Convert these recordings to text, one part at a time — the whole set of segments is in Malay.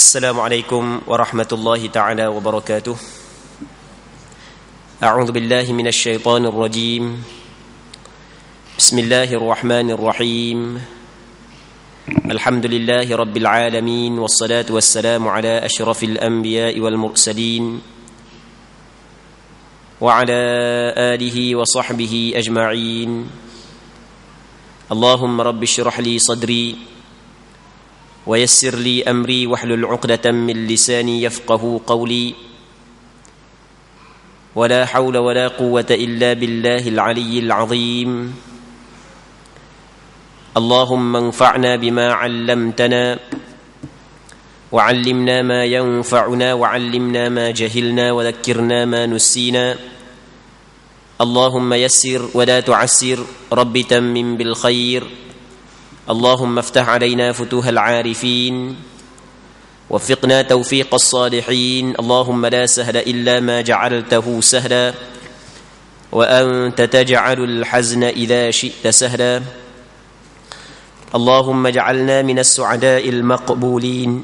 Assalamualaikum warahmatullahi ta'ala wabarakatuh. A'udzu billahi minasy syaithanir rajim. Bismillahirrahmanirrahim. Alhamdulillahi rabbil alamin wassalatu wassalamu ala asyrafil anbiya'i wal mursalin wa ala alihi wa sahbihi ajma'in. Allahumma rabbi shrah li sadri ويسر لي أمري واحلل عقدة من لساني يفقه قولي ولا حول ولا قوة إلا بالله العلي العظيم اللهم انفعنا بما علمتنا وعلمنا ما ينفعنا وعلمنا ما جهلنا وذكرنا ما نسينا اللهم يسر ولا تعسر رب تمم بالخير اللهم افتح علينا فتوح العارفين وفقنا توفيق الصالحين اللهم لا سهل إلا ما جعلته سهلا وأنت تجعل الحزن إذا شئت سهلا اللهم اجعلنا من السعداء المقبولين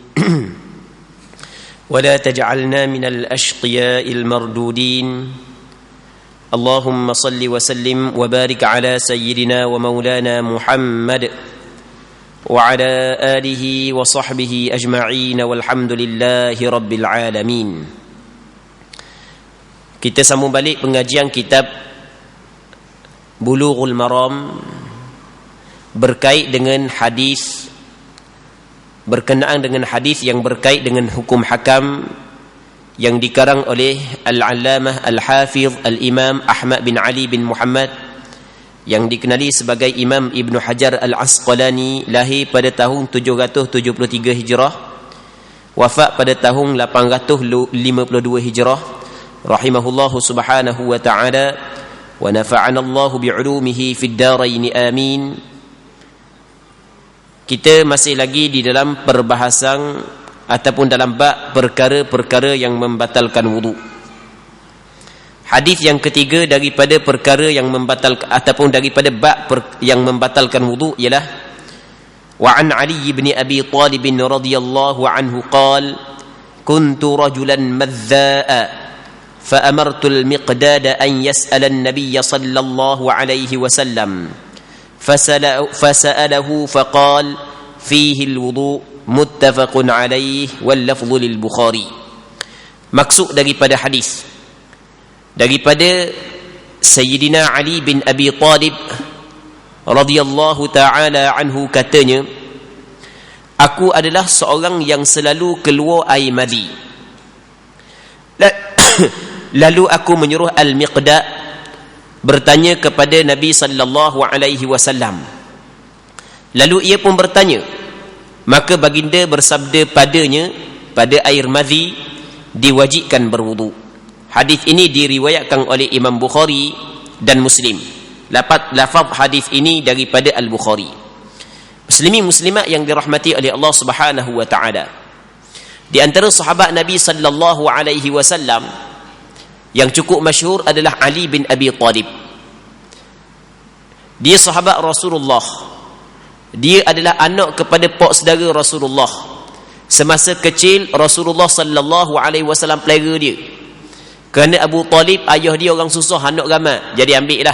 ولا تجعلنا من الأشقياء المردودين اللهم صل وسلم وبارك على سيدنا ومولانا محمد وعلى آله وصحبه أجمعين والحمد لله رب العالمين. Kita sambung balik pengajian kitab Bulughul Maram berkait dengan hadis, berkenaan dengan hadis yang berkait dengan hukum hakam yang dikarang oleh Al-Allamah Al-Hafiz Al-Imam Ahmad bin Ali bin Muhammad yang dikenali sebagai Imam Ibn Hajar Al-Asqalani, lahir pada tahun 773 Hijrah, wafat pada tahun 852 Hijrah, rahimahullahu subhanahu wa ta'ala wa nafa'ana Allahu bi'ulumihi fid darain amin. Kita masih lagi di dalam perbahasan ataupun dalam bab perkara-perkara yang membatalkan wudu. Hadis yang ketiga daripada perkara yang membatalkan ataupun daripada bab yang membatalkan wudu ialah wa an Ali bin Abi Talib radhiyallahu anhu qala kuntu rajulan madza'a fa amartu al-miqdad an yas'ala an-nabiy sallallahu alayhi wa sallam fasa'alahu faqala fihi al-wudu muttafaqun alayhi wal lafdhu lil Bukhari. Maksud daripada hadis daripada Sayyidina Ali bin Abi Talib radhiyallahu ta'ala anhu, katanya, aku adalah seorang yang selalu keluar air madi. Lalu aku menyuruh Al-Miqdad bertanya kepada Nabi sallallahu alaihi wasallam. Lalu ia pun bertanya, maka baginda bersabda padanya, pada air madi diwajibkan berwudu. Hadis ini diriwayatkan oleh Imam Bukhari dan Muslim. Lafaz hadis ini daripada Al-Bukhari. Muslimin muslimat yang dirahmati oleh Allah Subhanahu wa taala. Di antara sahabat Nabi sallallahu alaihi wasallam yang cukup masyhur adalah Ali bin Abi Talib. Dia sahabat Rasulullah. Dia adalah anak kepada pak saudara Rasulullah. Semasa kecil Rasulullah sallallahu alaihi wasallam pelihara dia. Kerana Abu Talib ayah dia orang susah, anak ramai, jadi ambil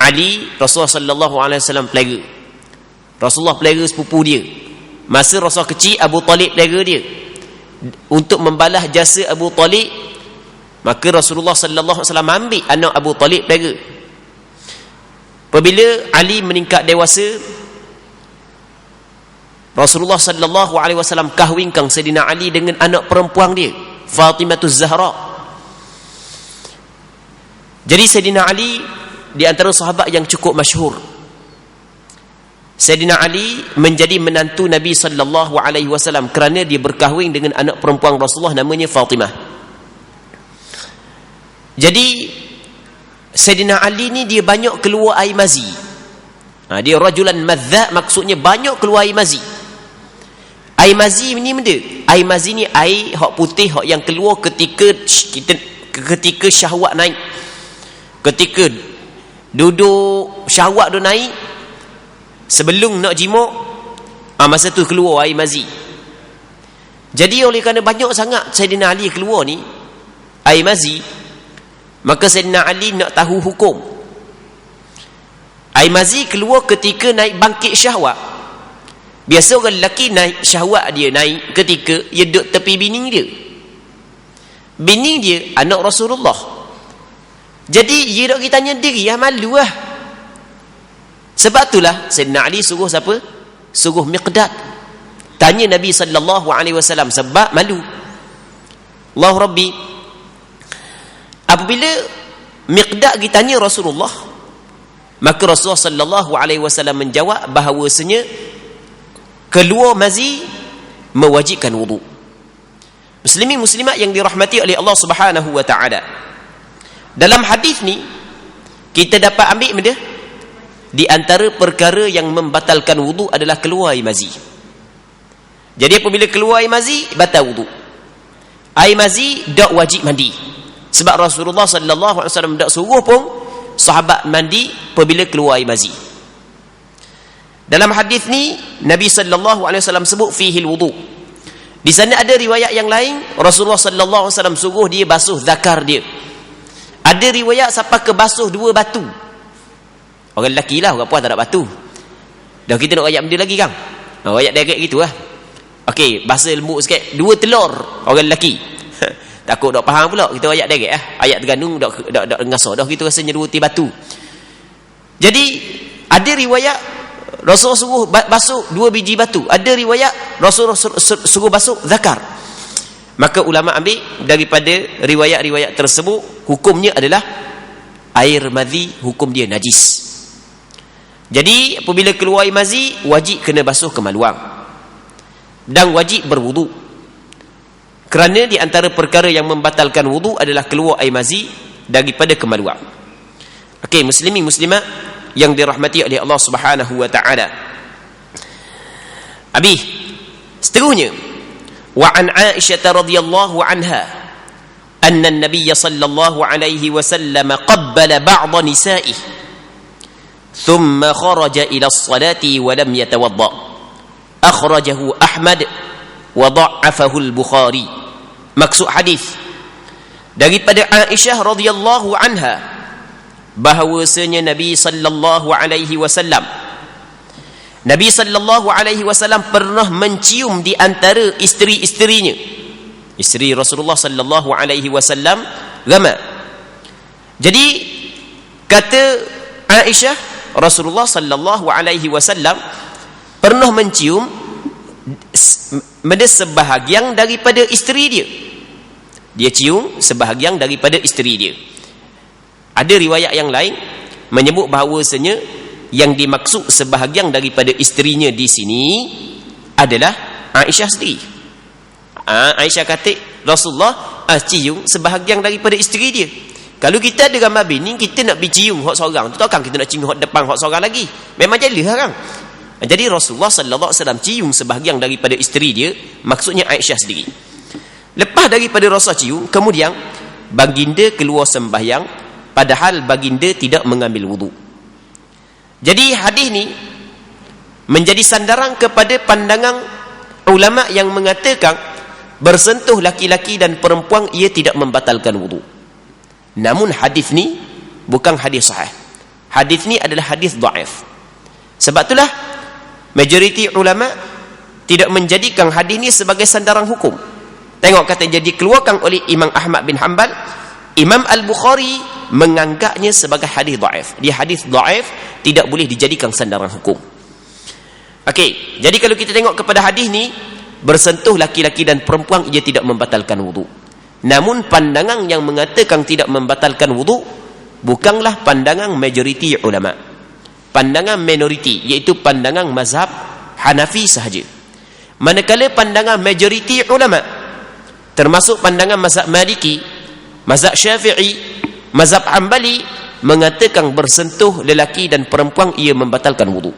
Ali. Rasulullah sallallahu alaihi wasallam pelihara. Rasulullah pelihara sepupu dia. Masa Rasulullah kecil, Abu Talib pelihara dia. Untuk membalas jasa Abu Talib, maka Rasulullah sallallahu alaihi wasallam ambil anak Abu Talib pelihara. Apabila Ali meningkat dewasa, Rasulullah sallallahu alaihi wasallam kahwinkan Sayyidina Ali dengan anak perempuan dia, Fatimatuz Zahra. Jadi Sayyidina Ali di antara sahabat yang cukup masyhur. Sayyidina Ali menjadi menantu Nabi sallallahu alaihi wasallam kerana dia berkahwin dengan anak perempuan Rasulullah namanya Fatimah. Jadi Sayyidina Ali ni dia banyak keluar air mazi. Dia rajulan madza, maksudnya banyak keluar air mazi. Air mazi ni benda, air mazi ni air hak putih hak yang keluar ketika syahwat naik. Ketika duduk syahwat tu naik, sebelum nak jimuk, Masa tu keluar air mazi. Jadi oleh kerana banyak sangat Sayyidina Ali keluar ni air mazi, maka Sayyidina Ali nak tahu hukum. Air mazi keluar ketika naik bangkit syahwat. Biasa orang lelaki naik syahwat dia naik ketika dia duduk tepi bini dia. Bini dia anak Rasulullah. Jadi dia dok tanya diri, malu lah. Sebab itulah Sayyidina Ali suruh siapa? Suruh Miqdad tanya Nabi sallallahu alaihi wasallam sebab malu. Allah Rabbi, apabila Miqdad ditanya Rasulullah, maka Rasulullah sallallahu alaihi wasallam menjawab bahawasanya keluar mazi mewajibkan wudu. Muslimin muslimat yang dirahmati oleh Allah Subhanahu wa taala. Dalam hadis ni kita dapat ambil benda di antara perkara yang membatalkan wudu adalah keluar air mazi. Jadi apabila keluar air mazi batal wudu. Air mazi dak wajib mandi. Sebab Rasulullah sallallahu alaihi wasallam dak suruh pun sahabat mandi apabila keluar air mazi. Dalam hadis ni Nabi sallallahu alaihi wasallam sebut fihi wudu. Di sana ada riwayat yang lain Rasulullah sallallahu alaihi wasallam suruh dia basuh zakar dia. Ada riwayat sampai ke basuh 2 batu. Orang lelaki lah, orang puan tak ada batu. Dah kita nak ayat benda lagi kan? Ayat direct gitu lah. Okey, bahasa lembut sikit. 2 telur orang lelaki. Takut tak faham pula. Kita ayat direct lah. Ayat Terengganu dak ngasah dah kita rasanya 2 ti batu. Jadi ada riwayat Rasul suruh basuh 2 biji batu. Ada riwayat Rasul suruh basuh zakar. Maka ulama ambil daripada riwayat-riwayat tersebut, hukumnya adalah air mazi, hukum dia najis. Jadi apabila keluar air mazi, wajib kena basuh kemaluan dan wajib berwudu. Kerana di antara perkara yang membatalkan wudu adalah keluar air mazi daripada kemaluan. Okey, muslimin muslimat yang dirahmati oleh Allah Subhanahu wa taala. Habis seterusnya, wa an Aisyah radhiyallahu anha anna an-nabiy sallallahu alaihi wasallam qabbala ba'd nisa'ihi thumma kharaja ila as-salati wa lam yatawadda. Akhrajahu Ahmad wa dha'afahu al-Bukhari. Maksud hadis daripada Aisyah radhiyallahu anha bahawasanya Nabi sallallahu alaihi wasallam pernah mencium di antara isteri-isterinya. Isteri Rasulullah sallallahu alaihi wasallam ramai. Jadi kata Aisyah, Rasulullah sallallahu alaihi wasallam pernah mencium sebahagian daripada isteri dia. Dia cium sebahagian daripada isteri dia. Ada riwayat yang lain menyebut bahawasanya yang dimaksud sebahagian daripada isterinya di sini adalah Aisyah sendiri. Aisyah kata Rasulullah cium sebahagian daripada isteri dia. Kalau kita ada gambar bini, kita nak cium hak seorang tu, takkan kita nak cium hak depan hak seorang lagi. Memang jelas kan? Jadi Rasulullah sallallahu alaihi wasallam cium sebahagian daripada isteri dia, maksudnya Aisyah sendiri. Lepas daripada Rasul cium, kemudian baginda keluar sembahyang, padahal baginda tidak mengambil wudu. Jadi hadis ni menjadi sandaran kepada pandangan ulama yang mengatakan bersentuh laki-laki dan perempuan ia tidak membatalkan wudu. Namun hadis ni bukan hadis sahih. Hadis ni adalah hadis dhaif. Sebab itulah majoriti ulama tidak menjadikan hadis ni sebagai sandaran hukum. Tengok kata jadi keluarkan oleh Imam Ahmad bin Hanbal, Imam Al-Bukhari menganggapnya sebagai hadis dhaif. Dia hadis dhaif, tidak boleh dijadikan sandaran hukum. Okey, jadi kalau kita tengok kepada hadis ni, bersentuh laki-laki dan perempuan ia tidak membatalkan wudu. Namun pandangan yang mengatakan tidak membatalkan wudu bukanlah pandangan majoriti ulama. Pandangan minoriti, iaitu pandangan mazhab Hanafi sahaja. Manakala pandangan majoriti ulama, termasuk pandangan mazhab Maliki, mazhab Syafi'i, mazhab Hanbali, mengatakan bersentuh lelaki dan perempuan ia membatalkan wudu.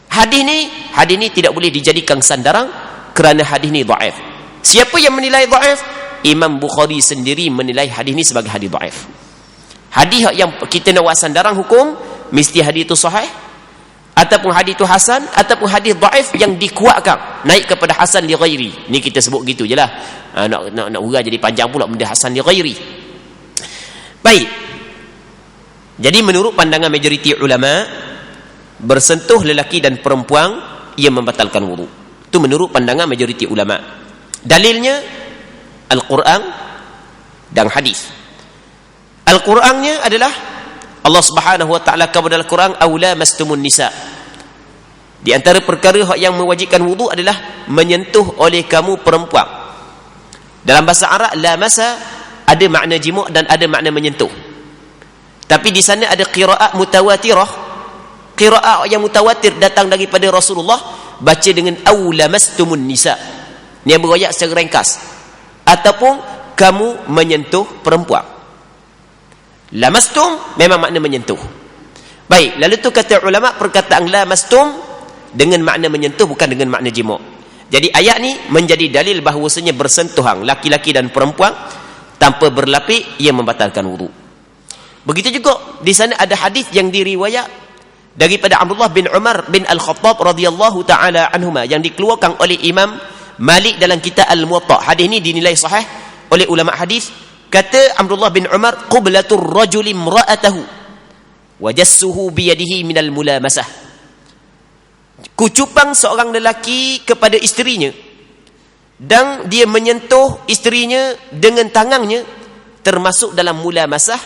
Hadis ni tidak boleh dijadikan sandaran kerana hadis ni dhaif. Siapa yang menilai dhaif? Imam Bukhari sendiri menilai hadis ni sebagai hadis dhaif. Hadis yang kita nak buat sandaran hukum, mesti hadis itu sahih ataupun hadis itu hasan, ataupun hadis dhaif yang dikuatkan naik kepada hasan li ghairi. Ni kita sebut gitu jelah. Nak urang jadi panjang pula benda hasan li ghairi. Baik. Jadi menurut pandangan majoriti ulama, bersentuh lelaki dan perempuan ia membatalkan wudu. Itu menurut pandangan majoriti ulama. Dalilnya Al-Quran dan hadis. Al-Qurannya adalah Allah Subhanahu wa taala kepada Al-Quran, aula mastumun nisa. Di antara perkara yang mewajibkan wudu adalah menyentuh oleh kamu perempuan. Dalam bahasa Arab la masa ada makna jima' dan ada makna menyentuh. Tapi di sana ada qiraat mutawatirah. Qiraat yang mutawatir datang daripada Rasulullah baca dengan aula mastumun nisa. Ni yang beroyak secara ringkas. Ataupun kamu menyentuh perempuan. Lamastum memang makna menyentuh. Baik, lalu tu kata ulama perkataan lamastum dengan makna menyentuh bukan dengan makna jima'. Jadi ayat ni menjadi dalil bahawasanya bersentuhan laki-laki dan perempuan tanpa berlapik ia membatalkan wudu. Begitu juga di sana ada hadis yang diriwayat daripada Abdullah bin Umar bin Al-Khattab radhiyallahu taala anhuma yang dikeluarkan oleh Imam Malik dalam kitab Al-Muwatta. Hadis ini dinilai sahih oleh ulama hadis. Kata Abdullah bin Umar, qublatur rajuli imra'atahu wa jassuhu bi yadihi minal mulamasah. Kucupan seorang lelaki kepada isterinya dan dia menyentuh isterinya dengan tangannya termasuk dalam mulamasah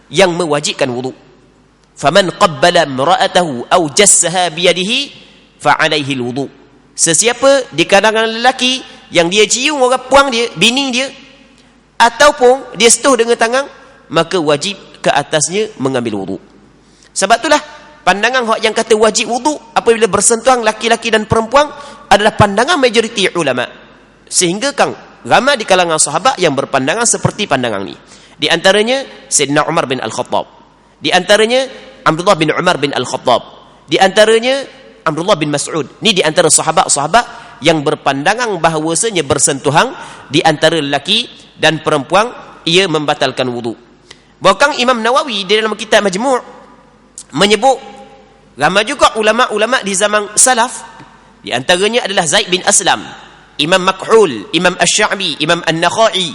yang mewajibkan wudu. Faman qabbala imra'atahu aw jassaha bi yadihi fa 'alaihi alwudu. Sesiapa di kalangan lelaki yang dia cium orang puang dia, bini dia, ataupun dia sentuh dengan tangan, maka wajib ke atasnya mengambil wudu. Sebab itulah pandangan yang kata wajib wudu apabila bersentuhan laki-laki dan perempuan adalah pandangan majoriti ulama. Sehingga kan ramai di kalangan sahabat yang berpandangan seperti pandangan ni. Di antaranya Sayyidina Umar bin Al-Khattab. Di antaranya Abdullah bin Umar bin Al-Khattab. Di antaranya Abdullah bin Mas'ud. Ni di antara sahabat-sahabat yang berpandangan bahawasanya bersentuhan di antara lelaki dan perempuan ia membatalkan wudu. Bahkan Imam Nawawi di dalam kitab Majmu' menyebut ramai juga ulama-ulama di zaman salaf, di antaranya adalah Zaid bin Aslam, Imam Makhul, Imam Asy-Sya'bi, Imam An-Nakhai,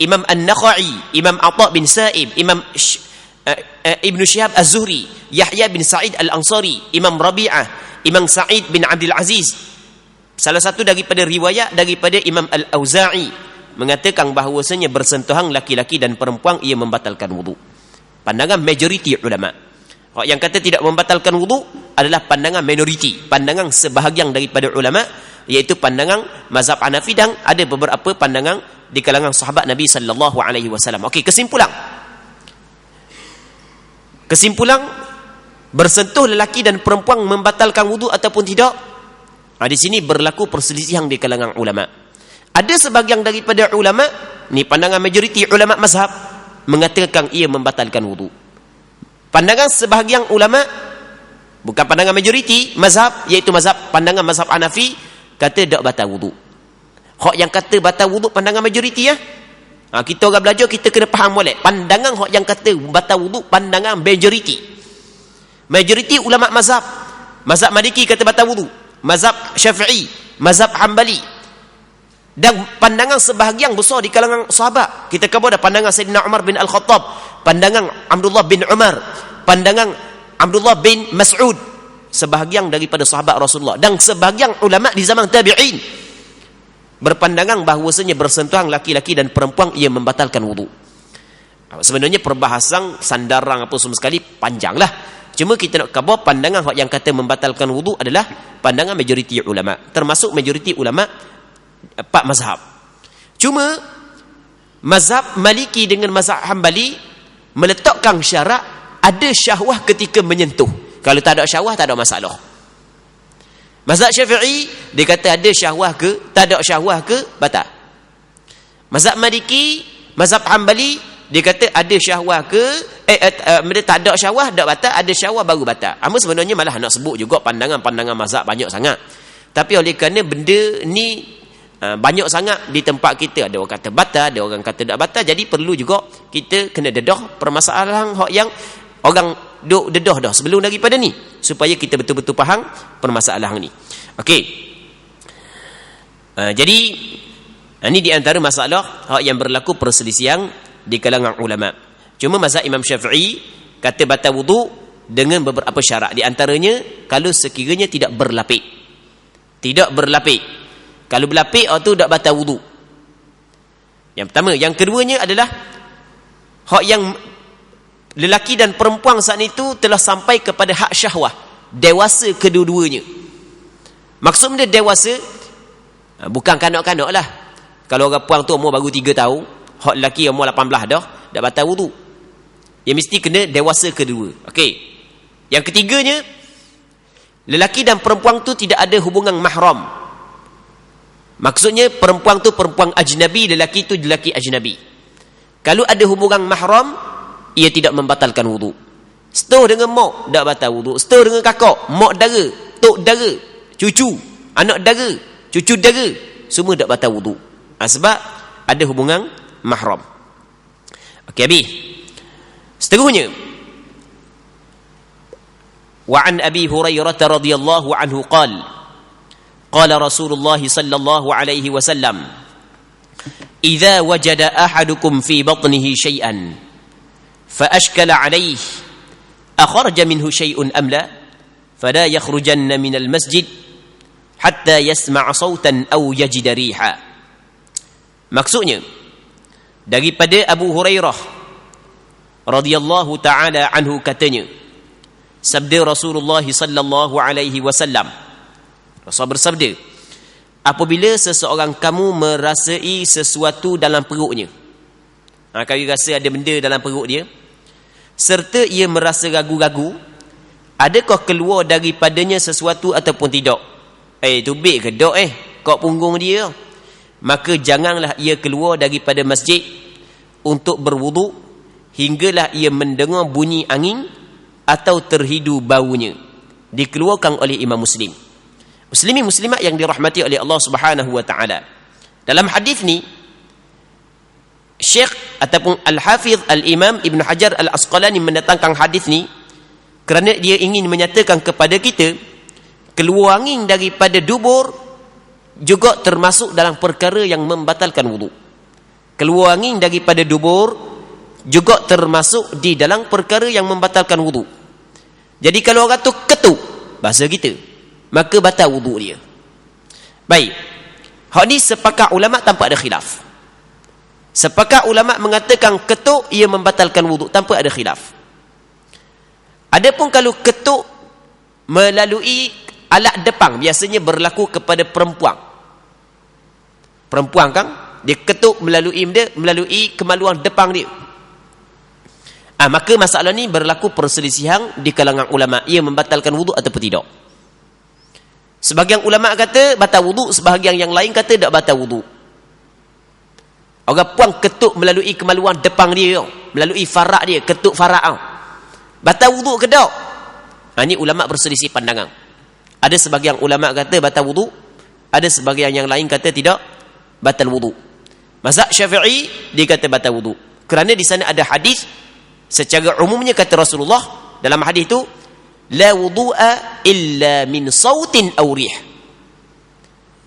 Imam An-Nakhai, Imam Atha bin Sa'ib, Imam Ibn Syihab Az-Zuhri, Yahya bin Sa'id Al-Ansari, Imam Rabi'ah, Imam Sa'id bin Abdul Aziz. Salah satu daripada riwayat daripada Imam Al-Auza'i mengatakan bahawasanya bersentuhan laki-laki dan perempuan ia membatalkan wudu. Pandangan majoriti ulama. Orang yang kata tidak membatalkan wudu adalah pandangan minoriti, pandangan sebahagian daripada ulama, iaitu pandangan mazhab Hanafi dan ada beberapa pandangan di kalangan sahabat Nabi sallallahu alaihi wasallam. Okey, kesimpulan. Kesimpulan bersentuh lelaki dan perempuan membatalkan wudu ataupun tidak? Di sini berlaku perselisihan di kalangan ulama. Ada sebahagian daripada ulama, ni pandangan majoriti ulama mazhab, mengatakan ia membatalkan wudu. Pandangan sebahagian ulama, bukan pandangan majoriti mazhab, iaitu pandangan mazhab Hanafi, kata tak batal wudu. Hak yang kata batal wudu pandangan majoriti ya. Kita orang belajar kita kena faham molek. Pandangan hak yang kata batal wudu pandangan majoriti. Majoriti ulama mazhab. Mazhab Maliki kata batal wudu. Mazhab Syafi'i, mazhab Hambali. Dan pandangan sebahagian besar di kalangan sahabat. Kita kata ada pandangan Sayyidina Umar bin Al-Khattab, pandangan Abdullah bin Umar, pandangan Abdullah bin Mas'ud, sebahagian daripada sahabat Rasulullah dan sebahagian ulama di zaman tabi'in berpandangan bahawasanya bersentuhan laki-laki dan perempuan ia membatalkan wudu. Sebenarnya perbahasan sandaran apa semua sekali panjanglah. Cuma kita nak khabar pandangan yang kata membatalkan wudu adalah pandangan majoriti ulama, termasuk majoriti ulama empat mazhab. Cuma mazhab Maliki dengan mazhab Hambali meletakkan syarat ada syahwah ketika menyentuh. Kalau tak ada syahwah tak ada masalah. Mazhab Syafi'i dia kata ada syahwah ke, tak ada syahwah ke, batal. Mazhab Maliki, mazhab Hambali dia kata ada syahwah ke, tak ada syahwah tak batal, ada syahwah baru batal. Sebenarnya malah nak sebut juga pandangan-pandangan mazhab banyak sangat. Tapi oleh kerana benda ni banyak sangat di tempat kita, ada orang kata batal, ada orang kata tak batal, jadi perlu juga kita kena dedah permasalahan hak yang orang duk dedah dah sebelum daripada ni, supaya kita betul-betul faham permasalahan ni. Okey. Jadi ini di antara masalah yang berlaku perselisihan di kalangan ulama. Cuma mazhab Imam Syafi'i kata batal wudu dengan beberapa syarat. Di antaranya kalau sekiranya tidak berlapik. Tidak berlapik. Kalau berlapik tu tak batal wudu. Yang pertama. Yang keduanya adalah hak yang lelaki dan perempuan saat itu telah sampai kepada hak syahwah, dewasa kedua-duanya. Maksud dia dewasa bukan kanak-kanak lah. Kalau orang puang tu umur baru 3 tahun, hak lelaki umur 18 dah batal wudu. Dia mesti kena dewasa kedua. Okey. Yang ketiganya, lelaki dan perempuan tu tidak ada hubungan mahram. Maksudnya perempuan tu perempuan ajnabi, lelaki tu lelaki ajnabi. Kalau ada hubungan mahram, ia tidak membatalkan wudu. Setor dengan mak, tak batal wudu. Setor dengan kakak, mak dara, tok dara, cucu, anak dara, cucu dara, semua tak batal wudu. Sebab ada hubungan mahram. Okey, habis. Seterusnya, wa an Abi Hurairah radhiyallahu anhu qala Rasulullah sallallahu alaihi wasallam, idza wajada ahadukum fi batnihi shay'an fa ashkala alayhi akhraja minhu shay'un am la fala yakhrujanna min al-masjid hatta yasma' sautan aw yajida riha. Maksudnya daripada Abu Hurairah radhiyallahu taala anhu katanya, sabda Rasulullah sallallahu alaihi wasallam, Rasul bersabda, apabila seseorang kamu merasai sesuatu dalam perutnya, kalau rasa ada benda dalam perut dia, serta ia merasa ragu-ragu, adakah keluar daripadanya sesuatu ataupun tidak? Tubik ke dok kat punggung dia? Maka janganlah ia keluar daripada masjid untuk berwuduk hinggalah ia mendengar bunyi angin atau terhidu baunya. Dikeluarkan oleh Imam Muslim. Muslimin muslimat yang dirahmati oleh Allah Subhanahu wa taala. Dalam hadis ni Syekh ataupun Al-Hafiz Al-Imam Ibn Hajar Al-Asqalani mendatangkan hadis ni kerana dia ingin menyatakan kepada kita keluar angin daripada dubur juga termasuk dalam perkara yang membatalkan wudu. Keluar angin daripada dubur juga termasuk di dalam perkara yang membatalkan wudu. Jadi kalau orang tu ketuk bahasa kita, maka batal wudu dia. Baik. Hak ni sepakat ulama tanpa ada khilaf. Sepakat ulama mengatakan ketuk ia membatalkan wudu tanpa ada khilaf. Adapun kalau ketuk melalui alat depan, biasanya berlaku kepada perempuan. Perempuan kan, dia ketuk melalui kemaluan depan dia. Maka masalah ni berlaku perselisihan di kalangan ulama, ia membatalkan wudu ataupun tidak. Sebahagian ulama kata batal wudu, sebahagian yang lain kata tak batal wudu. Orang puang ketuk melalui kemaluan depan dia, melalui farak dia, ketuk farak. Batal wudu ke tak? Ini ulama berselisih pandangan. Ada sebahagian ulama kata batal wudu, ada sebahagian yang lain kata tidak batal wudu. Mazhab Syafi'i dia kata batal wudu. Kerana di sana ada hadis secara umumnya kata Rasulullah dalam hadis itu, la wudu'a illa min sautin aw rih.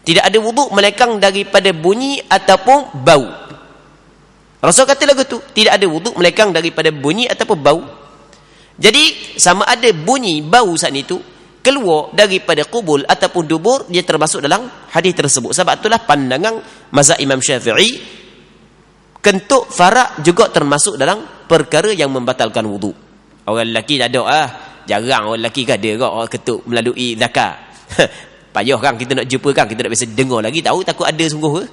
Tidak ada wudu melainkan daripada bunyi ataupun bau. Rasul kata lagu tu, tidak ada wudu melainkan daripada bunyi ataupun bau. Jadi sama ada bunyi bau saat itu keluar daripada kubul ataupun dubur, dia termasuk dalam hadis tersebut. Sebab itulah pandangan mazhab Imam Syafi'i, kentuk farak juga termasuk dalam perkara yang membatalkan wudu. Orang lelaki tak ada jarang orang lelaki kan ada orang ketuk melalui zakar. Payah kan kita nak jumpa kan, kita tak biasa dengar lagi, tahu takut ada sungguh ke?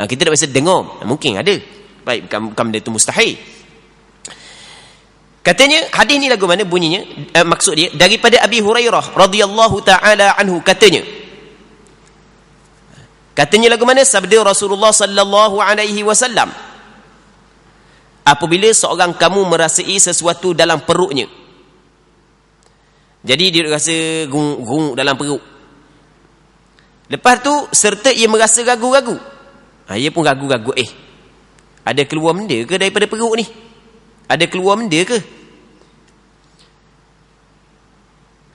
Kita tak biasa dengar, mungkin ada. Baik, bukan benda itu mustahil. Katanya hadis ni lagu mana bunyinya, maksud dia daripada Abi Hurairah radhiyallahu taala anhu katanya lagu mana, sabda Rasulullah sallallahu alaihi wasallam, apabila seorang kamu merasai sesuatu dalam perutnya. Jadi dia rasa gung dalam perut. Lepas tu serta ia merasa ragu-ragu. Ia pun ragu-ragu, ada keluar benda ke daripada perut ni? Ada keluar benda ke?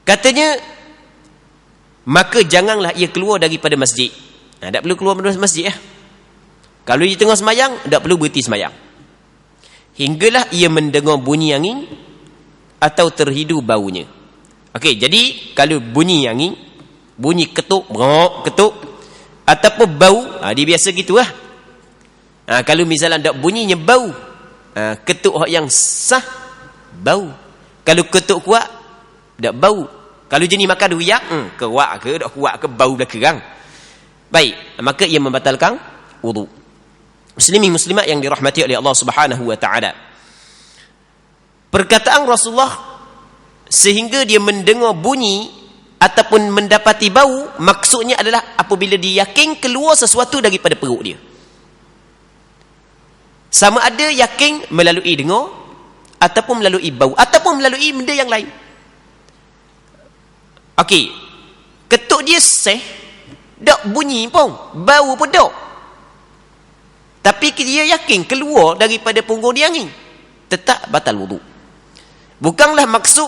Katanya, maka janganlah ia keluar daripada masjid. Tak perlu keluar dari masjid. Kalau dia tengah semayang, tak perlu berhenti semayang. Hinggalah ia mendengar bunyi angin atau terhidu baunya. Okey, jadi kalau bunyi angin, bunyi ketuk, ketuk, ataupun bau, dia biasa gitulah. Kalau misalnya tak bunyinya bau, ketuk yang sah, bau. Kalau ketuk kuat, tak bau. Kalau jenis makan ruyak, kuat ke, tak kuat ke, bau belakang. Baik, maka ia membatalkan wudu. Muslimin muslimat yang dirahmati oleh Allah Subhanahu wa taala. Perkataan Rasulullah sehingga dia mendengar bunyi ataupun mendapati bau, maksudnya adalah apabila dia yakin keluar sesuatu daripada perut dia. Sama ada yakin melalui dengar ataupun melalui bau ataupun melalui benda yang lain. Okey. Ketuk dia seh, tak bunyi pun, bau pun tak. Tapi dia yakin keluar daripada punggung dia angin, tetap batal wudu. Bukanlah maksud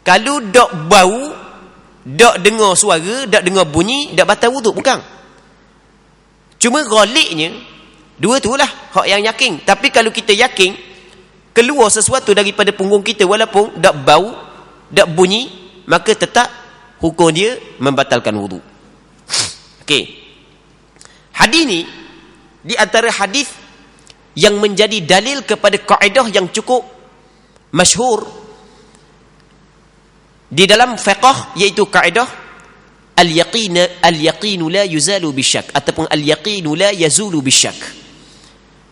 kalau tak bau, tak dengar suara, tak dengar bunyi, tak batal wudu, bukan. Cuma ghaliknya dua tu lah hak yang yakin. Tapi kalau kita yakin keluar sesuatu daripada punggung kita walaupun tak bau, tak bunyi, maka tetap hukum dia membatalkan wudu. Okey. Hadis ni di antara hadis yang menjadi dalil kepada kaedah yang cukup masyhur di dalam fiqh, iaitu kaedah al-yaqin la yuzalu bisyak ataupun al-yaqin la yazulu bisyak.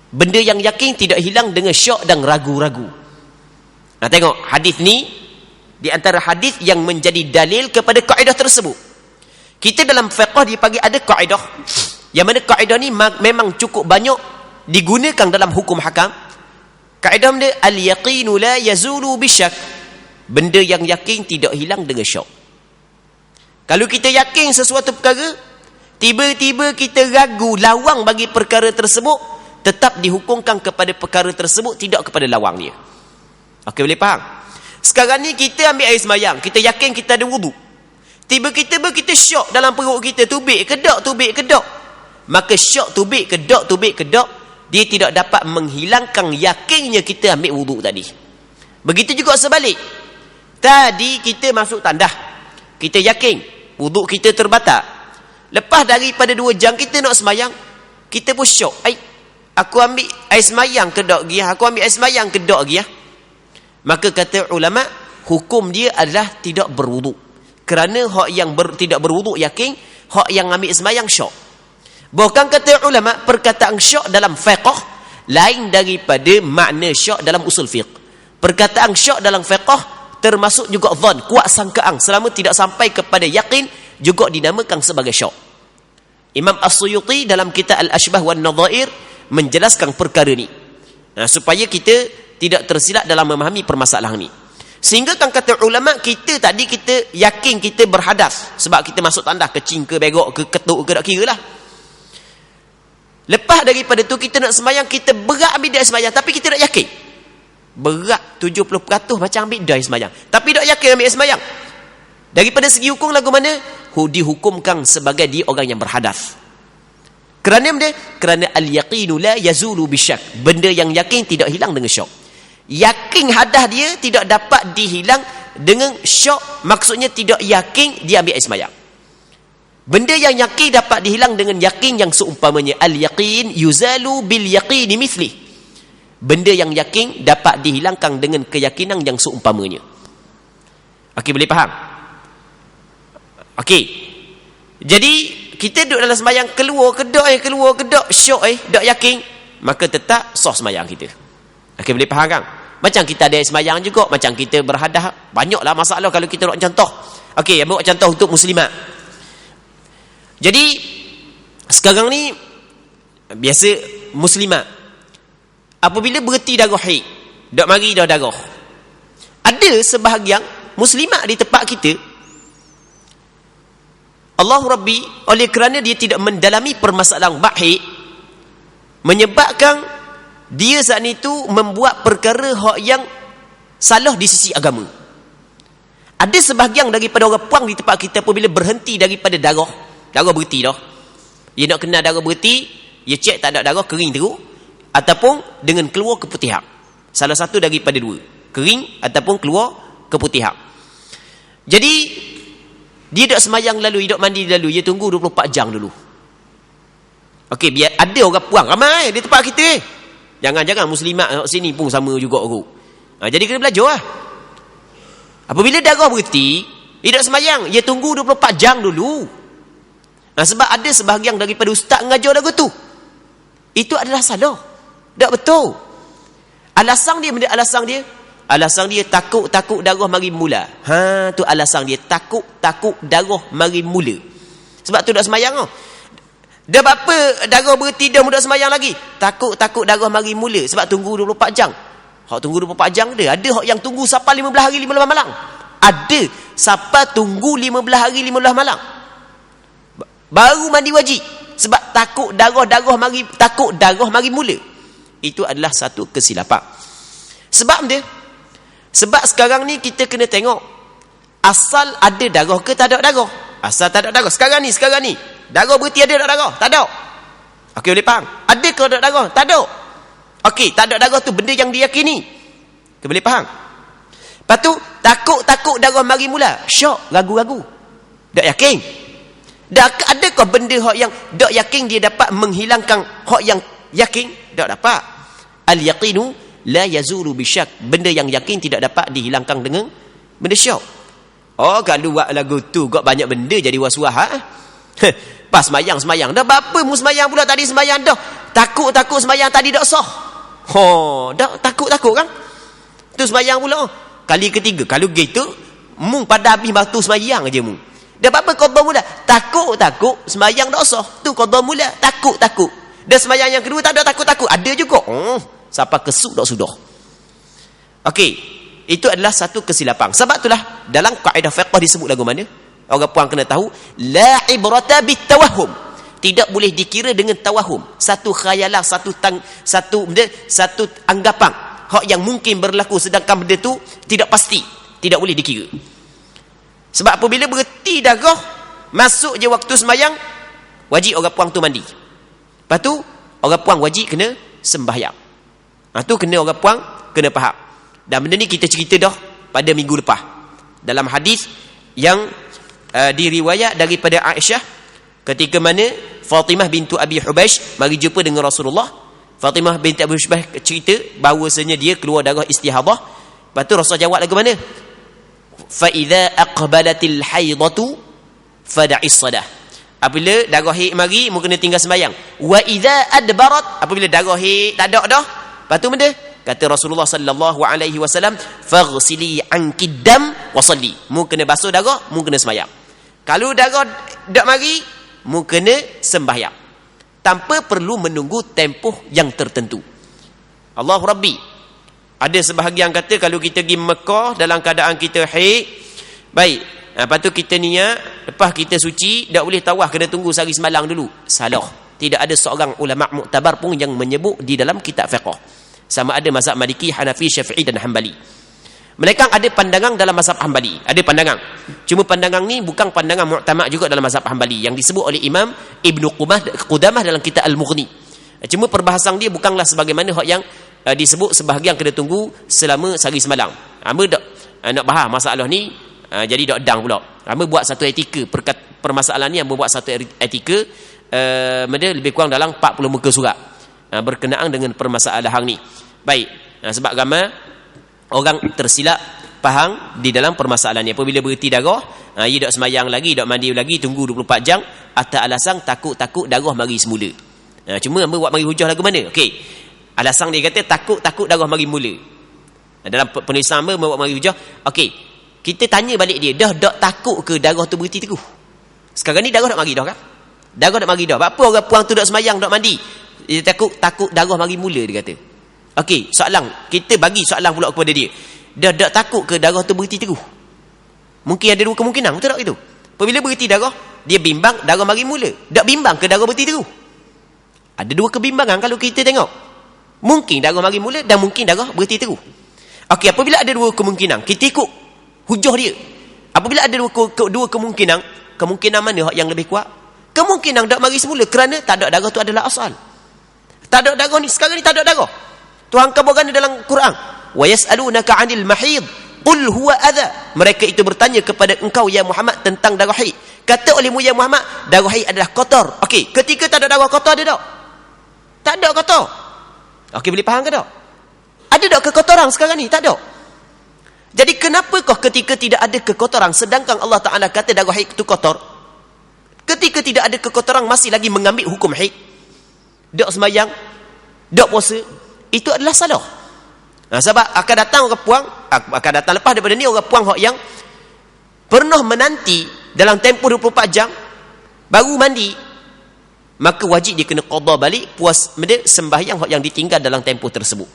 Benda yang yakin tidak hilang dengan syak dan ragu-ragu. Tengok hadis ni di antara hadis yang menjadi dalil kepada kaedah tersebut. Kita dalam fiqh dipanggil ada kaedah, yang mana kaedah ni memang cukup banyak digunakan dalam hukum hakam. Kaedah dia al-yaqinu la yazulu bisyak. Benda yang yakin tidak hilang dengan syak. Kalau kita yakin sesuatu perkara, tiba-tiba kita ragu lawang bagi perkara tersebut, tetap dihukumkan kepada perkara tersebut, tidak kepada lawang dia. Okey, boleh faham? Sekarang ni kita ambil air semayang, kita yakin kita ada wudu. Tiba-tiba kita syok dalam perut kita, tubik ke dak. Maka syok tubik ke dak, dia tidak dapat menghilangkan yakinnya kita ambil wudu tadi. Begitu juga sebalik. Tadi kita masuk tandah, kita yakin wudu kita terbatal. Lepas daripada 2 jam kita nak semayang, kita pun syok. Aku ambil air semayang ke dak dia? Aku ambil air semayang ke dak dia? Maka kata ulama, hukum dia adalah tidak berwudu. Kerana hak yang tidak berwuduk yakin, hak yang ambil semayang syok. Bahkan kata ulama, perkataan syok dalam fiqh lain daripada makna syok dalam usul fiqh. Perkataan syok dalam fiqh termasuk juga dhan, kuat sangkaan, selama tidak sampai kepada yakin, juga dinamakan sebagai syok. Imam As-Suyuti dalam kitab Al-Ashbah wan Nadhair menjelaskan perkara ni, supaya kita tidak tersilap dalam memahami permasalahan ni. Sehingga kan kata ulama, kita tadi kita yakin kita berhadas sebab kita masuk tandas, kecing ke begok ke ketuk ke, tak kira lah. Lepas daripada tu kita nak semayang, kita berat ambil dai semayang, tapi kita tak yakin. Berat 70% macam ambil dai semayang, tapi tak yakin ambil semayang. Daripada segi hukum lagu mana? Dihukumkan sebagai dia orang yang berhadas. Kerana benda? Kerana al-yaqinu la yazulu bisyak. Benda yang yakin tidak hilang dengan syak. Yakin hadas dia tidak dapat dihilang dengan syak, maksudnya tidak yakin dia ambil air semayang. Benda yang yakin dapat dihilang dengan yakin yang seumpamanya. Al-yaqin yuzalu bil yaqini mithli. Benda yang yakin dapat dihilangkan dengan keyakinan yang seumpamanya. Okey, boleh faham? Okey. Jadi kita duduk dalam semayang, keluar kedok syok tak yakin, maka tetap sah semayang kita. Okey, boleh faham kan? Macam kita ada semayang juga, macam kita berhadas, banyaklah masalah kalau kita nak contoh. Okey, buat contoh untuk muslimat. Jadi sekarang ni biasa muslimat apabila berhenti darah haid, dak mari dah darah. Ada sebahagian muslimat di tempat kita, Allah Rabbi, oleh kerana dia tidak mendalami permasalahan haid, menyebabkan dia saat itu membuat perkara hak yang salah di sisi agama. Ada sebahagian daripada orang puang di tempat kita apabila berhenti daripada darah berhenti dah. Dia nak kenal darah berhenti, dia cek tak ada darah, kering terus, ataupun dengan keluar keputihan. Salah satu daripada dua, kering ataupun keluar keputihan. Jadi dia tak semayang lalu, dia tak mandi lalu, dia tunggu 24 jam dulu. Okey, biar ada orang puang ramai di tempat kita. Jangan-jangan muslimat sini pun sama juga aku. Jadi kena belajar lah. Apabila darah berhenti, dia tak semayang, dia tunggu 24 jam dulu. Sebab ada sebahagian daripada ustaz mengajar lagu tu. Itu adalah salah. Tak betul. Alasan dia takut darah mari mula. Tu alasan dia takut darah mari mula. Sebab tu tak semayang tau. Dah berapa darah berhenti dah mudah semayang lagi? Takut darah mari mula. Sebab tunggu 24 jam. Hak tunggu 24 jam dia. Ada hak yang tunggu sampai 15 hari 15 malam. Ada sampai tunggu 15 hari 15 malam. Baru mandi wajib. Sebab takut darah mari mula. Itu adalah satu kesilapan. Sebab sekarang ni kita kena tengok asal ada darah ke tak ada darah. Asal tak ada darah. Sekarang ni darah berhenti ada tak darah? Tak ada. Okey, boleh faham? Ada ke tak darah? Tak ada. Okey, tak ada darah tu benda yang diyakini. Kita boleh faham? Lepas tu takut darah mari mula. Syok, ragu-ragu. Tak yakin. Adakah benda hak yang tak yakin dia dapat menghilangkan hak yang yakin? Tak dapat. Al-yaqinu la yazulu bisyak. Benda yang yakin tidak dapat dihilangkan dengan benda syak. Oh, kalau buat lagu tu kok banyak benda jadi was-was Pas semayang. Dah berapa mu semayang pula tadi semayang dah. Takut semayang tadi tak sah. Dah takut kan? Tu semayang pula. Kali ketiga. Kalau gitu, mu pada habis batu semayang aja mu. Dah berapa qada mula? Takut semayang tak sah. Tu qada mula. Takut. Dah semayang yang kedua tak ada takut. Ada juga. Siapa kesuk tak sudah. Okey. Itu adalah satu kesilapan. Sebab itulah dalam kaedah fiqh disebut lagu mana? Orang puan kena tahu, la ibrata bitawahum. Tidak boleh dikira dengan tawahum. Satu khayalah, satu anggapan hak yang mungkin berlaku sedangkan benda tu tidak pasti. Tidak boleh dikira. Sebab apabila berhenti darah, masuk je waktu semayang, wajib orang puan tu mandi. Lepas tu orang puan wajib kena sembahyang. Tu kena orang puan kena faham. Dan benda ni kita cerita dah pada minggu lepas. Dalam hadis yang diriwayat daripada Aisyah ketika mana Fatimah bintu Abi Hubaish mari jumpa dengan Rasulullah. Fatimah bintu Abi Hubaish cerita bahawasanya dia keluar darah istihadah. Lepas tu Rasul jawab lagu mana? Fa idza aqbalatil haidatu fada'is sadah. Apabila darah haid mari mu kena tinggal sembahyang. Wa idza adbarat, apabila darah haid tak ada dah. Lepas tu benda kata Rasulullah sallallahu alaihi wasallam, faghsili anki dam wa salli. Mu kena basuh darah, mu kena sembahyang. Kalau darah dak mari, mu kena sembahyang. Tanpa perlu menunggu tempoh yang tertentu. Allah Rabbi. Ada sebahagian kata kalau kita pergi Mekah dalam keadaan kita haid, baik. Lepas tu kita niat, lepas kita suci, tak boleh tawaf, kena tunggu sehari semalam dulu. Salah. Tidak ada seorang ulama muktabar pun yang menyebut di dalam kitab fiqh. Sama ada mazhab Maliki, Hanafi, Syafi'i dan Hanbali. Mereka ada pandangan dalam mazhab Hanbali. Ada pandangan. Cuma pandangan ni bukan pandangan muktamad juga dalam mazhab Hanbali yang disebut oleh Imam Ibnu Qudamah dalam kitab Al-Mughni. Cuma perbahasan dia bukanlah sebagaimana hak yang disebut sebahagian kena tunggu selama sehari semalam. Hamba nak bahas masalah ni jadi dak edang pula. Hamba buat satu etika permasalahan ni, hamba buat satu etika lebih kurang dalam 40 muka surat. Berkenaan dengan permasalahan ni. Baik. Sebab ramai orang tersilap faham di dalam permasalahan ni. Apabila berhenti darah, ia tak semayang lagi, tak mandi lagi, tunggu 24 jam atas alasan takut darah mari semula. Cuma hamba buat mari hujah lagu mana? Okey. Alasan dia kata takut darah mari mula. Dalam penulisan hamba buat mari hujah. Okey. Kita tanya balik dia, dah tak takut ke darah tu berhenti terus? Sekarang ni darah tak mari dah kan? Darah tak mari dah. Apa orang puang tu tak semayang, tak mandi? Dia takut darah mari mula, dia kata. Okey, soalan. Kita bagi soalan pula kepada dia. Dah tak takut ke darah tu berhenti terus? Mungkin ada dua kemungkinan, betul tak itu? Apabila berhenti darah, dia bimbang darah mari mula. Tak bimbang ke darah berhenti terus? Ada dua kebimbangan kalau kita tengok. Mungkin darah mari mula dan mungkin darah berhenti terus. Okey, apabila ada dua kemungkinan, kita ikut hujah dia. Apabila ada dua kemungkinan mana yang lebih kuat? Kemungkinan dak mari semula kerana tak ada darah tu adalah asal. Tak ada darah ni, sekarang ni tak ada darah. Tuhan kabarkan dalam Quran, wa yas'alunaka 'anil mahid qul huwa adha. Mereka itu bertanya kepada engkau ya Muhammad tentang darah haid. Kata olehmu ya Muhammad, darah haid adalah kotor. Okey, ketika tak ada darah kotor ada tak? Tak ada kotor. Okey, boleh faham ke tak? Ada tak kekotoran sekarang ni? Tak ada. Jadi kenapakah ketika tidak ada kekotoran sedangkan Allah Taala kata darah haid itu kotor? Ketika tidak ada kekotoran masih lagi mengambil hukum haid? Dak sembahyang, dak puasa, itu adalah salah. Sebab akan datang orang puang, akan datang lepas daripada ni orang puang yang pernah menanti dalam tempoh 24 jam baru mandi, maka wajib dia kena qada balik puas sembahyang yang ditinggal dalam tempoh tersebut.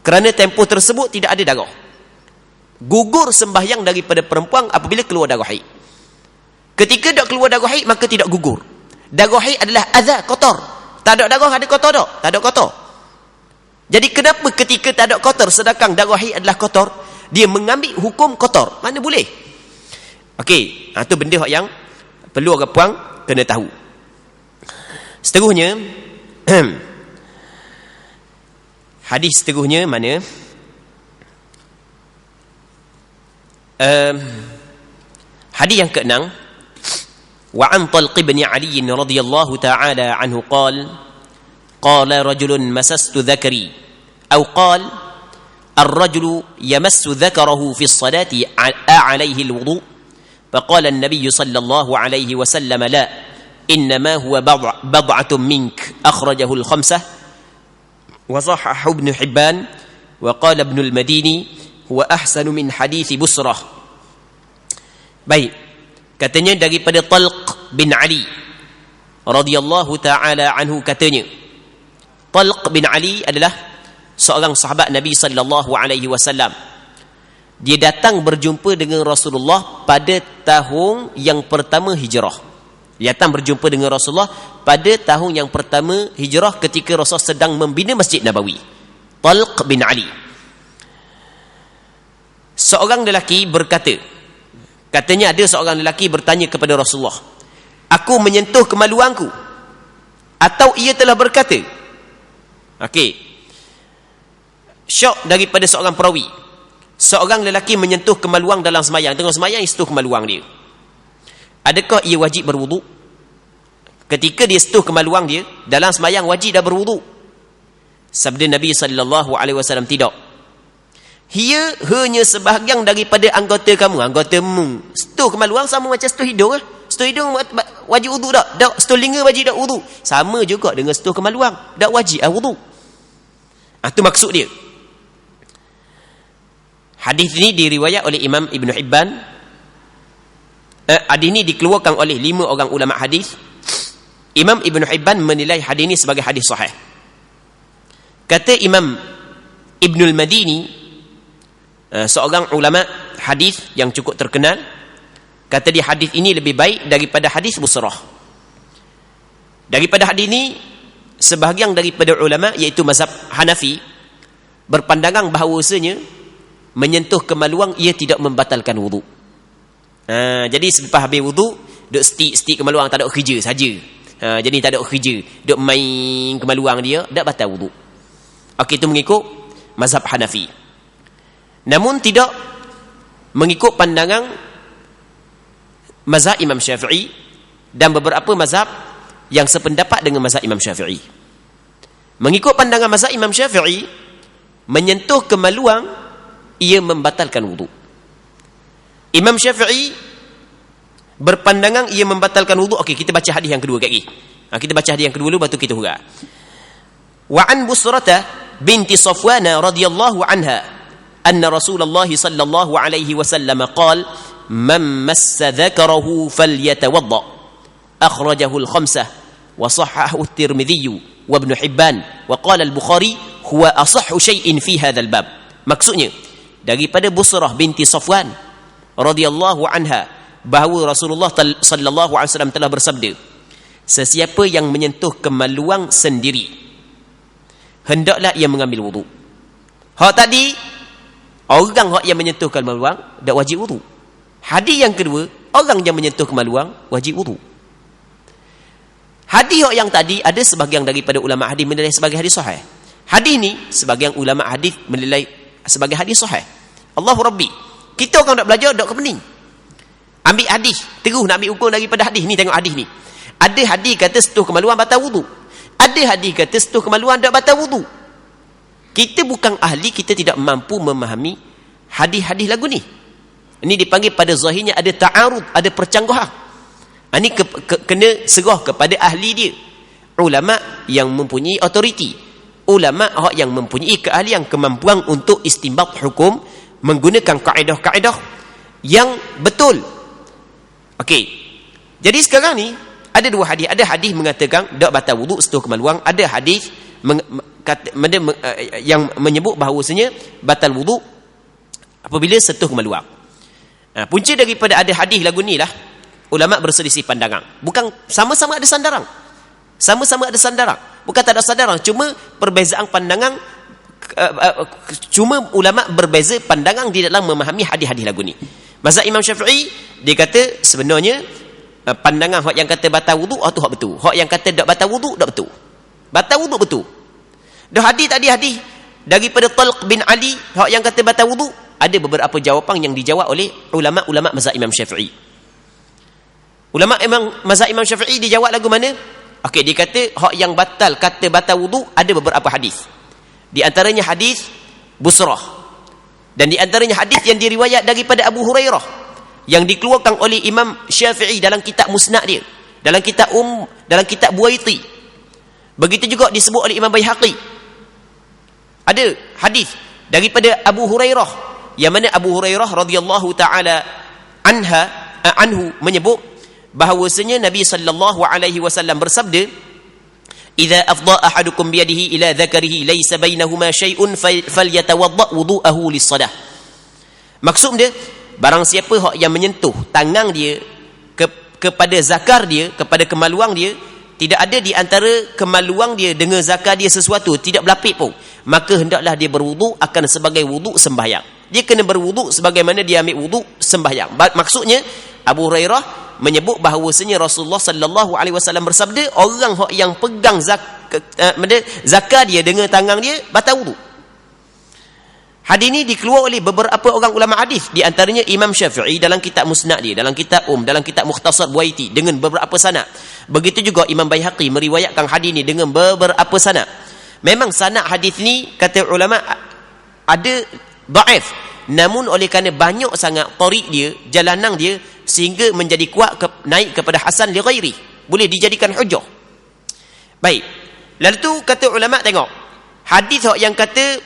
Kerana tempoh tersebut tidak ada darah. Gugur sembahyang daripada perempuan apabila keluar darah haid. Ketika tak keluar darah haid maka tidak gugur. Darah haid adalah adza, kotor. Tak ada darah ada kotor tak? Tak ada kotor. Jadi kenapa ketika tak ada kotor sedangkan darah haid adalah kotor, dia mengambil hukum kotor? Mana boleh? Okey, itu benda yang perlu orang puang kena tahu. Seterusnya hadis seterusnya mana? Hadis yang ke-6, wa an Talq bin Ali radhiyallahu ta'ala anhu قال رجل مسست ذكري أو قال الرجل يمس ذكره في الصلاة عليه الوضوء فقال النبي صلى الله عليه وسلم لا إنما هو بضعة منك أخرجه الخمسة وصحح ابن حبان وقال ابن المديني هو أحسن من حديث بسرة. Baik, katanya daripada Talq bin Ali radhiyallahu ta'ala anhu, katanya Talq bin Ali adalah seorang sahabat Nabi sallallahu alaihi wasallam. Dia datang berjumpa dengan Rasulullah pada tahun yang pertama hijrah. Dia datang berjumpa dengan Rasulullah pada tahun yang pertama hijrah ketika Rasul sedang membina Masjid Nabawi. Talq bin Ali. Seorang lelaki berkata, katanya ada seorang lelaki bertanya kepada Rasulullah, aku menyentuh kemaluanku atau ia telah berkata? Okey. Syok daripada seorang perawi. Seorang lelaki menyentuh kemaluan dalam sembahyang. Tengah sembahyang sentuh kemaluan dia. Adakah ia wajib berwuduk? Ketika dia sentuh kemaluan dia dalam sembahyang, wajib dah berwuduk? Sabda Nabi sallallahu alaihi wasallam, tidak. Ia hanya sebahagian daripada anggota kamu, anggotamu. Sentuh kemaluan sama macam sentuh hidung ah. Sentuh hidung wajib wuduk tak? Tak. Sentuh telinga wajib tak wuduk? Sama juga dengan sentuh kemaluan, tak wajib wuduk. Itu maksud dia. Hadis ini diriwayat oleh Imam Ibn Hibban. Hadis ini dikeluarkan oleh 5 orang ulama hadis. Imam Ibn Hibban menilai hadis ini sebagai hadis sahih. Kata Imam Ibn al-Madini, seorang ulama hadis yang cukup terkenal, kata dia hadis ini lebih baik daripada hadis Busrah. Daripada hadis ini, sebahagian daripada ulama iaitu mazhab Hanafi berpandangan bahawasanya menyentuh kemaluan ia tidak membatalkan wuduk. Jadi selepas habis wuduk duk stik kemaluan, tak ada kerja saja. Jadi tak ada kerja, duk main kemaluan dia, tak batal wuduk. Okey, itu mengikut mazhab Hanafi. Namun tidak mengikut pandangan mazhab Imam Syafi'i dan beberapa mazhab yang sependapat dengan mazhab Imam Syafi'i. Mengikut pandangan mazhab Imam Syafi'i, menyentuh kemaluan ia membatalkan wuduk. Imam Syafi'i berpandangan ia membatalkan wuduk. Okey, kita baca hadis yang kedua lagi. Kita baca hadis yang kedua dulu, baru kita huraikan. Wa an Busrata binti Safwan radhiyallahu anha anna Rasulullah sallallahu alaihi wasallam qala man massa dhakarahu falyatawadda. أخرجه الخمسة وصححه الترمذي وابن حبان وقال البخاري هو أصح شيء في هذا الباب. Maksudnya daripada Busrah binti Safwan radhiyallahu anha bahawa Rasulullah sallallahu alaihi wasallam telah bersabda, sesiapa yang menyentuh kemaluan sendiri hendaklah ia mengambil wuduk. Hak tadi orang yang menyentuh kemaluan tak wajib wuduk. Hadis yang kedua, orang yang menyentuh kemaluan wajib wudu. Hadis yang tadi ada sebahagian daripada ulama hadis menilai sebagai hadis sahih. Hadis ni sebahagian ulama hadis menilai sebagai hadis sahih. Allahu Rabbi. Kita orang nak belajar tak kepening. Ambil hadis, terus nak ambil hukum daripada hadis ni, tengok hadis ni. Ada hadis kata sentuh kemaluan batal wudu. Ada hadis kata sentuh kemaluan tak batal wudu. Kita bukan ahli, kita tidak mampu memahami hadis-hadis lagu ni. Ini dipanggil pada zahirnya ada ta'arud, ada percanggahan. Ini kena serah kepada ahli dia. Ulama yang mempunyai autoriti. Ulama yang mempunyai keahlian, kemampuan untuk istinbat hukum menggunakan kaedah-kaedah yang betul. Okey. Jadi sekarang ni ada dua hadis. Ada hadis mengatakan tak batal wudu sentuh kemaluan. Ada hadis yang menyebut bahawasanya batal wudu apabila sentuh kemaluan. Punca daripada ada hadis lagu ni lah, ulama berselisih pandangan. Bukan sama-sama ada sandaran. Sama-sama ada sandaran. Bukan tak ada sandaran, cuma perbezaan pandangan, cuma ulama berbeza pandangan di dalam memahami hadis-hadis lagu ni. Mazhab Imam Syafi'i, dia kata sebenarnya pandangan hak yang kata batal wudu itu hak betul. Hak yang kata tak batal wudu tak betul. Batal wudu betul. Dah hadis tadi hadis daripada Talq bin Ali hak yang kata batal wudu, ada beberapa jawapan yang dijawab oleh ulama-ulama mazhab Imam Syafi'i. Ulama mazhab Imam Syafi'i dijawab lagu mana? Okey, dia kata hak yang kata batal wudu ada beberapa hadis. Di antaranya hadis Busrah. Dan di antaranya hadis yang diriwayat daripada Abu Hurairah yang dikeluarkan oleh Imam Syafi'i dalam kitab Musnad dia, dalam kitab Buaiti. Begitu juga disebut oleh Imam Baihaqi. Ada hadis daripada Abu Hurairah yang mana Abu Hurairah radhiyallahu taala anhu menyebut bahawasanya Nabi sallallahu alaihi wasallam bersabda, "Idza afdha ahadukum bi yadihi ila dhakarihi laysa bainahuma syai'un falyatawadda wudu'ahu lis-shalah." Maksud dia, barang siapa hak yang menyentuh tangan dia kepada zakar dia, kepada kemaluan dia, tidak ada di antara kemaluan dia dengan zakar dia sesuatu, tidak berlapik pun, maka hendaklah dia berwuduk akan sebagai wuduk sembahyang. Dia kena berwuduk sebagaimana dia ambil wuduk sembahyang. Maksudnya Abu Hurairah menyebut bahawasanya Rasulullah sallallahu alaihi wasallam bersabda, orang yang pegang zakar dia dengan tangan dia batal wuduk. Hadis ini dikeluar oleh beberapa orang ulama hadis, di antaranya Imam Syafi'i dalam kitab Musnad dia, dalam kitab dalam kitab Mukhtasar Buaiti dengan beberapa sanad. Begitu juga Imam Baihaqi meriwayatkan hadis ini dengan beberapa sanad. Memang sanad hadis ni kata ulama ada dhaif, namun oleh kerana banyak sangat tariq dia, jalanan dia, sehingga menjadi kuat naik kepada hasan li ghairi, boleh dijadikan hujjah. Baik, lalu tu kata ulama, tengok hadis yang kata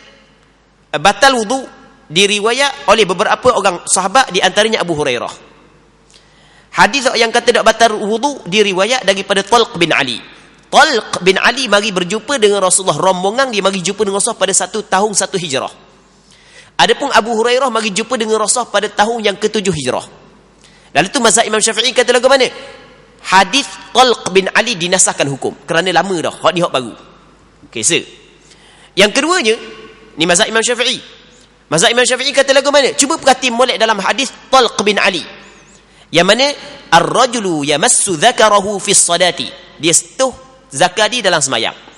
batal wudu diriwayat oleh beberapa orang sahabat, di antaranya Abu Hurairah. Hadis yang kata tak batal wudu diriwayat daripada Talq bin Ali. Talq bin Ali mari berjumpa dengan Rasulullah, rombongan dia mari jumpa dengan Rasulullah pada tahun 1 Hijrah. Adapun Abu Hurairah mari jumpa dengan Rasulullah pada tahun yang ke-7 Hijrah. Lalu tu mazhab Imam Syafi'i kata lagu mana? Hadis Talq bin Ali dinasahkan hukum kerana lama dah, hak ni hak baru. Okey, yang keduanya ni mazhab Imam Syafi'i. Mazhab Imam Syafi'i kata lagu mana? Cuba perhati molek dalam hadis Talq bin Ali, yang mana ar-rajulu yamassu dzakarahu fi ssalati, dia sentuh zakar dia dalam sembahyang.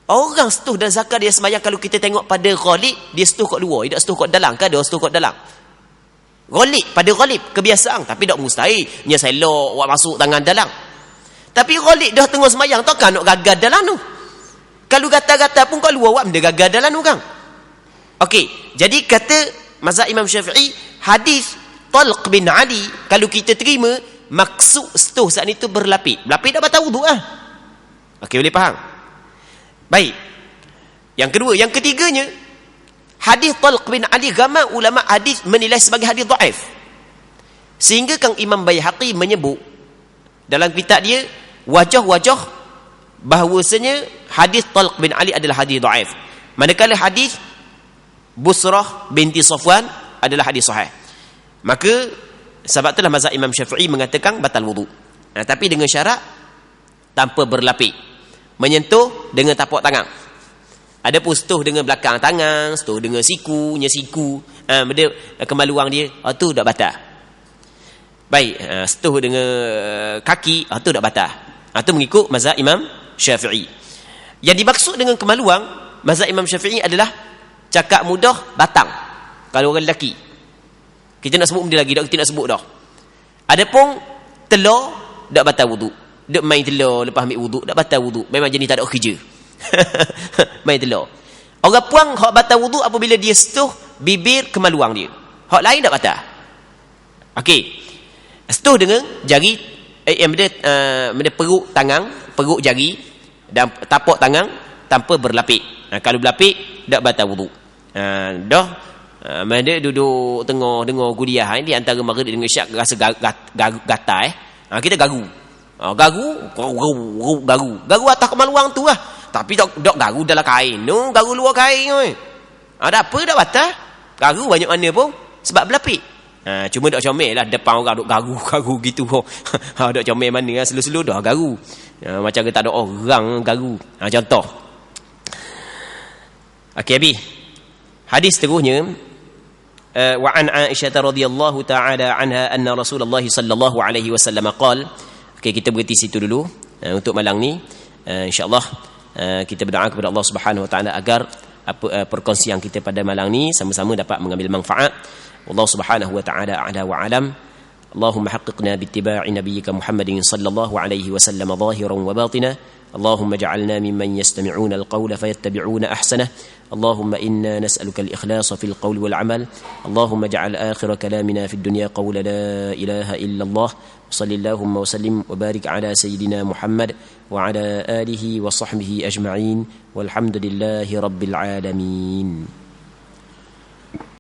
Orang sentuh dan zakar dia sembahyang, kalau kita tengok pada ghalib, dia sentuh kat luar, dia tak sentuh kat dalam. Kan dia sentuh kat dalam. Ghalib, pada ghalib kebiasaan, tapi tak mustahil nya selok awak masuk tangan dalam. Tapi ghalib dah tengah sembahyang, takkan nak gagal dalam tu. Kalau gata-gata pun kat luar, awak benda gagal dalam tu kan. Okey, jadi kata mazhab Imam Syafi'i, hadis Talq bin Ali kalau kita terima, maksud sentuh saat itu berlapik. Berlapik dah batal wuduk lah. Okey, boleh faham? Baik. Yang kedua, yang ketiganya, hadis Talq bin Ali ramai ulama hadis menilai sebagai hadis dhaif. Sehingga Kang Imam Baihaqi menyebut dalam kitab dia wajah-wajah bahawasanya hadis Talq bin Ali adalah hadis dhaif. Manakala hadis Busrah binti Safwan adalah hadis sahih. Maka sebab itulah mazhab Imam Syafi'i mengatakan batal wudu. Tapi dengan syarat tanpa berlapik. Menyentuh dengan tapak tangan. Ada pun sentuh dengan belakang tangan, sentuh dengan siku, benda kemaluan dia, itu tak batal. baik, setuh dengan kaki, tu tak batal. Tu mengikut mazhab Imam Syafi'i. Yang dimaksud dengan kemaluan mazhab Imam Syafi'i adalah cakap mudah batang kalau orang lelaki. Kita nak sebut benda lagi dak, kita nak sebut dah. Adapun telur dak batal wuduk. Dak main telur lepas ambil wuduk dak batal wuduk. Memang jenis tak ada kerja. Main telur. Orang puang hak batal wuduk apabila dia setuh bibir kemaluan dia. Hak lain dak batal. Okey. Setuh dengan jari benda perut tangan, perut jari dan tapak tangan tanpa berlapik. Kalau berlapik dak batal wuduk. Dah mana duduk tengah dengar kuliah ni antara maghrib dengan isyak rasa gatal kita garu. Garu atas kemaluan tu lah. Tapi dok garu dalam kain. No, garu luar kain oi. Ada apa dak batal? Garu banyak mana pun sebab berlapik. Cuma dok comel lah depan orang dok garu gitu. Dok comel mana selu-selu dah garu. Macam kita tak ada orang garu. Contoh. Okey habis. Hadis seterusnya wa an Aisyah radhiyallahu taala anha anna Rasulullah sallallahu alaihi wasallam qala. Okey kita berhenti situ dulu untuk malam ni. Insya-Allah kita berdoa kepada Allah Subhanahu wa taala agar perkongsian kita pada malam ni sama-sama dapat mengambil manfaat. Allah Subhanahu wa taala a'la wa alam. اللهم حققنا باتباع نبيك محمد صلى الله عليه وسلم ظاهرا وباطنا اللهم اجعلنا ممن يستمعون القول فيتبعون أحسنه اللهم إنا نسألك الإخلاص في القول والعمل اللهم اجعل آخر كلامنا في الدنيا قول لا إله إلا الله وصل اللهم وسلم وبارك على سيدنا محمد وعلى آله وصحبه أجمعين والحمد لله رب العالمين.